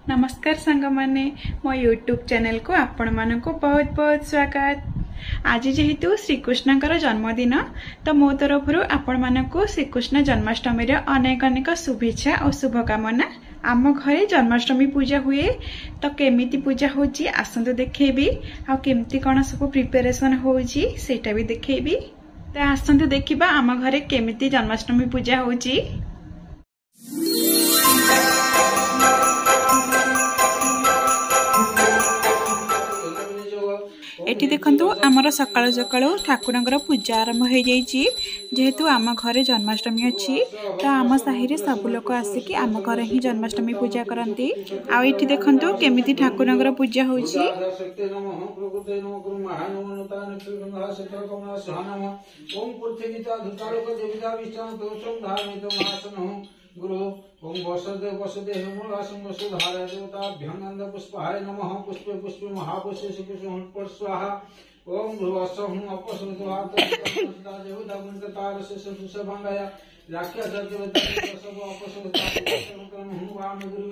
नमस्कार सांग माने मो यूट्यूब चैनल को आपण मानक बहुत बहुत स्वागत। आज जेहेतु श्रीकृष्ण जन्मदिन तो मो तरफ आपण मानक श्रीकृष्ण जन्माष्टमी अनेक अनेक शुभेच्छा और शुभकामना। आम घरे जन्माष्टमी पूजा हुए तो केमिति पूजा होची आसंतु देखेबी आ केमती कौन सब प्रिपरेशन होची सेटा भी देखेबी। तो आसंतु देखिबा आम घरे केमिति जन्माष्टमी पूजा होची। एटी देखंतु आमर सकाळु सकाळु ठाकुरंकर पूजा आरंभ हो जाइए। जेहेतु आम घरे जन्माष्टमी अच्छी तो आम साहि सब लोक आसिकी आम घरे ही जन्माष्टमी पूजा करती। आठी देखंतु केमिति ठाकुरंकर पूजा होची। गुरु ओम वसुदेव वसुदेव मूलासं वसुधाराय देवताभ्यं पुष्पाय नमः पुष्पे पुष्पे महापुष्पे सुपुष्पे स्वाहा ओम भुवस्सं अपसुतवाता देवता मंत्रतार से सुसभांगाय राक्षस सब अपसुतता वाम गुरु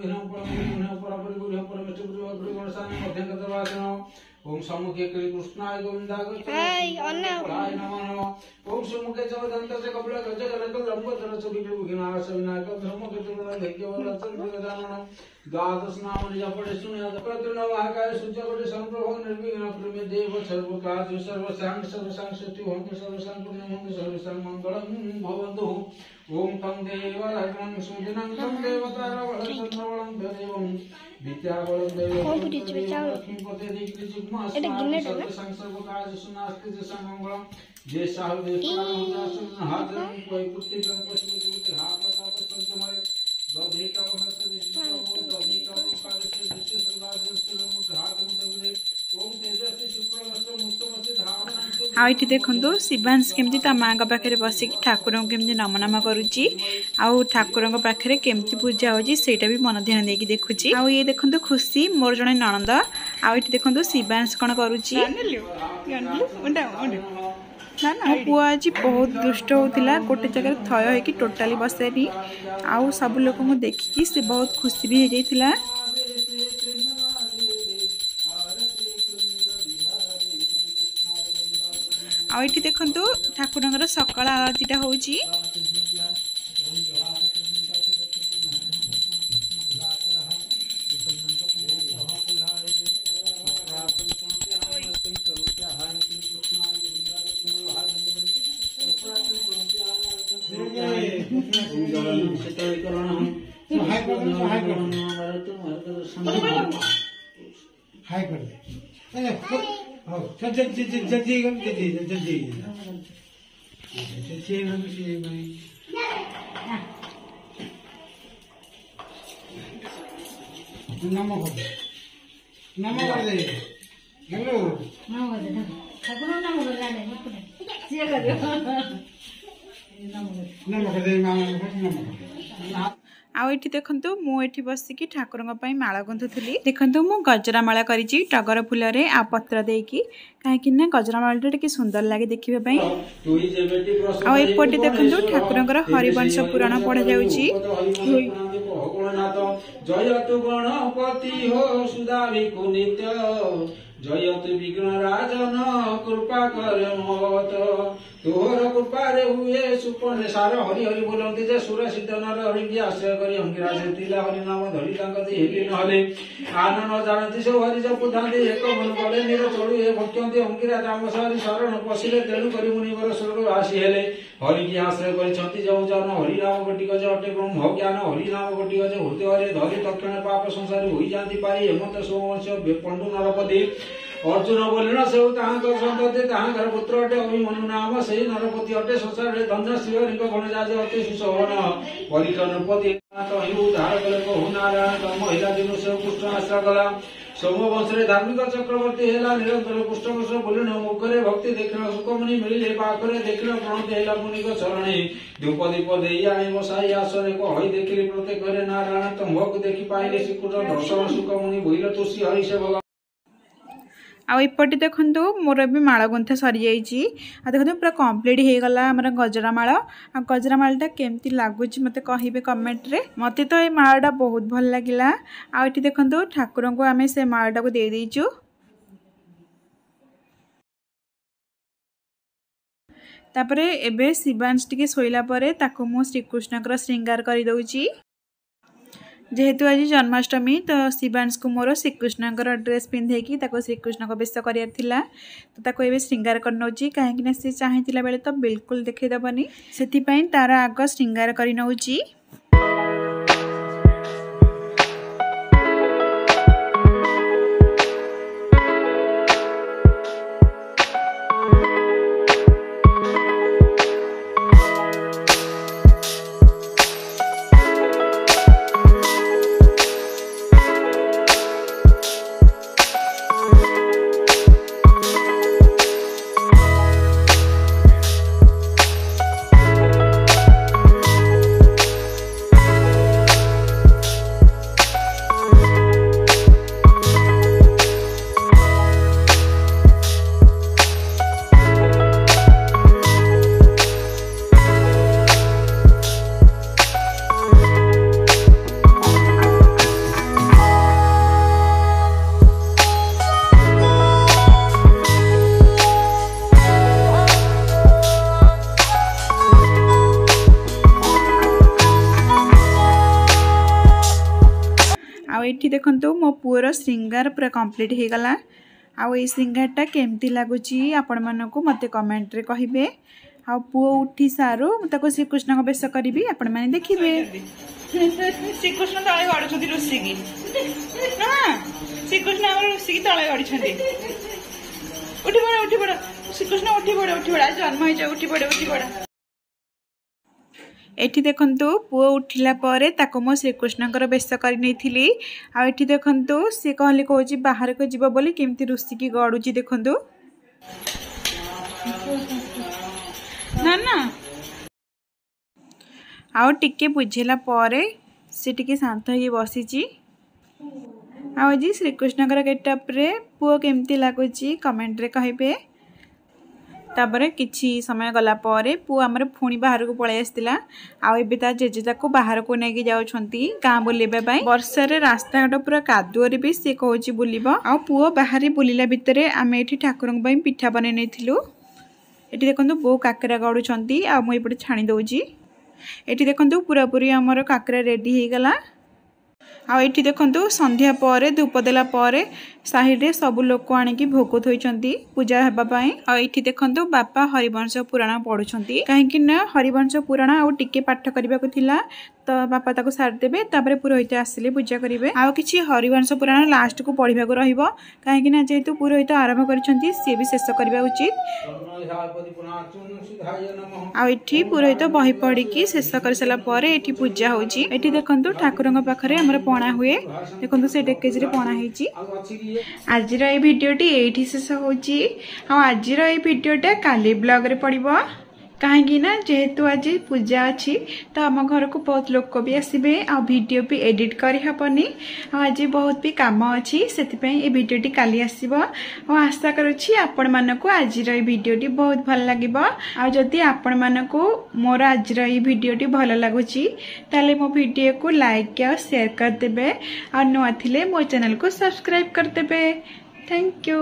परम गुरु परमेश्वर गुरु गणसाने मध्यंगतवासन ओम सम्मुखे कृष्णाय गोविंदाय नमः ओम सम्मुखे जगदंत से कपिल गज गणक लंबोदर सुविग्रह विघ्नाश विनायक धर्म केतुल धैर्यवल चंद्रगजानन द्वादश नाम जपड़े सुनिया जपतुल महाकाय सूर्यकोटि संप्रभो निर्विघ्न प्रमे देव सर्वकार्य सर्वसांग सर्वसांगति होंतु सर्वसांग पुण्यं होंतु सर्वसांग मंगलम भवन्तु ओम तं देव राजमं सुदिनं तं देवतारवलं चंद्रवलं देवं विद्यावलं देवं लक्ष्मीपते दिक्कृतिग्मा सर्वसांग सर्वकार्य सुनास्ति जसमंगलम जय साहु देवतारं हाजरं कोई पुत्री जन पशु हापता पशुमय दधिका वहत दिशो दधिका कार्य दृश्य सर्वाद सुरम घात मुदे ओम तेजस्वी शुक्लवस्त्र मुक्तमसि धावनं आठी देखंतु शिवांश केमती ता माँ पाखे बसिक ठाकुर केमती नम नम करुच्ची आउ ठाकुर पाखे केमती पूजा होची सेटा भी मन ध्यान देकी देखुची। आउ ये देखंतु खुशी मोर जने ननंद आठी देखंतु शिवांश कौन करुच्ची। मो पुआ आज बहुत दुष्ट होता गोटे जगह थय होगी टोटाली बसेनी आउ सब लोक देखिकी से बहुत खुशी भी हो जाता। आठी देखंतु ठाकुरंकर सकाळ आरतीटा होची। आठी देखंतु मुझे बसिकी ठाकुर माला गुंथुली। देखंतु मु गजरा माला करिछि टगर फूल रे आ पत्र देकी काहेकि ना गजरा माला टे सुंदर लागे देखिबा पई। आ एपटे देखंतु ठाकुरंकर हरिवंश पुराण पढ़ा जाउछि। जयतु गणपति हो सुधाविकु नित्य जयतु विघ्न राजन कृपा कर मत तोहर कृपा रे हुए सुपने सार हरि हरि बोलंती जे सुर सिद्ध नर हरि की आश्रय करी अंकिरा से तिला हरि नाम धरि तांक दे हेली नहले आनन जानती से हरि जप धांती एक मन बले निर चोळु हे भक्तंती अंकिरा राम सारी शरण पसिले तेणु करी मुनिवर सुरडु आसी हेले हरि की आश्रय करी छंती जौ जन हरि नाम गटिक जे अटे ब्रह्म ज्ञान हरि नाम गटिक जे हृदय हरे धरि तक्षण पाप संसारी होई जानती पारी हेमंत सोमवंश पंडु नरपति अर्जुन बोलिन से संतति ताहार पुत्र अटे अभिमन्यु नाम से नरपति अटे संसार धन्य श्रीहरिक गणराज अति सुशोभन परिकरपति उद्धार कले नारायण महिला दिन से कृष्ण आश्रा गला सोमवंश धार्मिक चक्रवर्ती है निरंतर पुष्टवश बोलिन मुखरे भक्ति देखल सुखमुनि मिले पाखरे देखल प्रणति है मुनि चरणे धूप दीप दे आने बसाई आसने कही देखिले प्रत्येक नारायण तुमको देखी पाइले श्रीकृष्ण दर्शन सुखमुनि भइल तुलसी हरि से आउपटे देखु मोर भी माल गुंथा सरी जाइए देखो पूरा कंप्लीट हो गला आम गजरा माल आ गजरा मालटा केमती लगुच मत कहे कमेंट रे मत तो ये मालटा बहुत भल लगिला आउटी देखो ठाकुर को आम से मालटा को दे देचु तापरे एबे शिवांश टिके सोइला परे ताको मु श्रीकृष्णकर श्रृंगार कर दउची जेहेतु आज जन्माष्टमी तो शिवांश को मोर श्रीकृष्णकर ड्रेस पिंधे कि ताको श्रीकृष्ण को बेश करियार थिला तो ताको एबे श्रृंगार कर नउची काहे कि से चाहितिला बेले तो बिल्कुल देखै दबनी सेति पई तार आग श्रृंगार कर नउची आठी देखो मो पुअर श्रृंगार पूरा कंप्लीट हो गला आउ ये श्रृंगारटा केमती लगुच आपण मानक मत कमेंट रे कहिबे आ पुओ उठी सारू ताको श्रीकृष्ण को बेश करी आपण माने देखिबे श्रीकृष्ण तळे गडुछथि रुसिकी हां श्रीकृष्ण हमर रुसिकी तळे गडुछथि उठी पड़ श्रीकृष्ण उठी पड़ जन्म हो जा उठी पड़ एठी देखंतु पुओ उठिला परे ताको मो श्रीकृष्णकर बेश कर नहीं आ एठी देखंतु से कहले कहूँ बाहर को जीव बोली केमती रुसिकी गड़ुची देखंतु ना ना आउ टिके बुझेला परे से टिके शांत हो बसीची आज श्रीकृष्णकर गेटअप रे पुओ केमती लगुची कमेंट रे कहिबे तापर किछि समय गला परे पुआ हमर पुणी बाहर को पळै आस्तिला आ एबे ता जेजे को बाहर को नेकी जाउछंती गां बुलेबा पई वर्षा रे रास्ता घाट पूरा कादुओ रे भी से कहूची बुलिबो आ पुओ बाहर बुलिला भितरे आमे एठी ठाकुरन पई पिठा बनै नैथिलु एठी देखंतु बो काकरा गडुछंती आ मु एपटे छाणी दउची एठी देखंतु पूरा पूरी हमर काकरा रेडी हे गला आ एठी देखंतु संध्या परे धूप देला परे साहिड रे सब लोक आनिकी भोग थोइचंती पूजा हेबा पई आ एठी देखंतु बापा हरिवंश पुराण पढुछंती काहे कि ना हरिवंश पुराण आ टिके पाठ करबा को थिला तो बापा ताको सार देबे तापरे पुरोहित आसिले पूजा करिवे आ किछि हरिवंश पुराण लास्ट को पढिबा को रहिबो काहे कि ना जेतु पुरोहित आरंभ करिसंती से भी शेष करबा उचित आ एठी पुरोहित बही पढ़ी की शेष कर सला परे एठी पूजा होची एठी देखंतु ठाकुरंग पाखरे हमर पणा हुए देखंतु से डेकेज रे पणा हेची आजिर ए भिडियोटी एठी शेष होची आ आजिर ए भिडियोटा काली ब्लॉग रे पड़िबो कहीं ना जेहेतु आज पूजा अच्छी तो आम घर को बहुत लोक भी आसबे आ वीडियो भी एडिट करहबनी आज बहुत भी काम अच्छी से भिडियोटी काली आसब आशा करुँची आपण मानक आज भिडियोटी बहुत भल लगे आदि आपण मानक मोर आज भिडियोटी भल लगुच ताले मो वीडियो को लाइक और शेयर करदे और नुआ थिले मो चैनल को सब्सक्राइब करदे। Thank you.